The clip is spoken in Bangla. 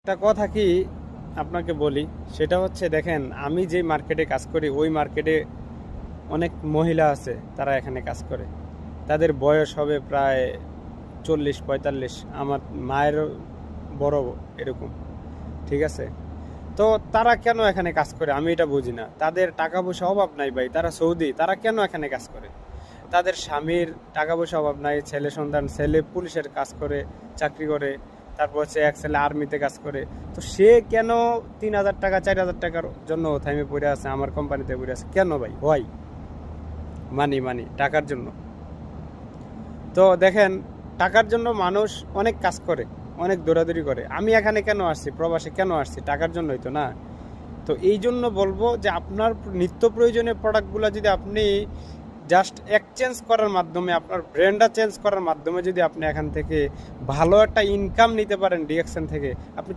একটা কথা কি আপনাকে বলি, সেটা হচ্ছে দেখেন, আমি যে মার্কেটে কাজ করি ওই মার্কেটে অনেক মহিলা আছে, তারা এখানে কাজ করে। তাদের বয়স হবে প্রায় 40-45, আমার মায়ের বড় এরকম। ঠিক আছে? তো তারা কেন এখানে কাজ করে আমি এটা বুঝি না। তাদের টাকা পয়সা অভাব নাই ভাই, তারা সৌদি, তারা কেন এখানে কাজ করে? তাদের স্বামীর টাকা পয়সা অভাব নাই, ছেলে সন্তান, ছেলে পুলিশের কাজ করে, চাকরি করে, তারপর হচ্ছে এক ছেলে আর্মিতে কাজ করে। তো সে কেন 3,000 টাকা 4,000 টাকার জন্য থাইমে পড়ে আছে, আমার কোম্পানিতে পড়ে আছে কেন ভাই? হয় মানি মানি টাকার জন্য। তো দেখেন, টাকার জন্য মানুষ অনেক কাজ করে, অনেক দৌড়াদৌড়ি করে। আমি এখানে কেন আসছি, প্রবাসে কেন আসছি? টাকার জন্যই তো না? তো এই জন্য বলবো যে আপনার নিত্য প্রয়োজনীয় প্রোডাক্টগুলো যদি আপনি জাস্ট এক্সচেঞ্জ করার মাধ্যমে, আপনার ব্র্যান্ডটা চেঞ্জ করার মাধ্যমে যদি আপনি এখান থেকে ভালো একটা ইনকাম নিতে পারেন ডিএক্সএন থেকে, আপনি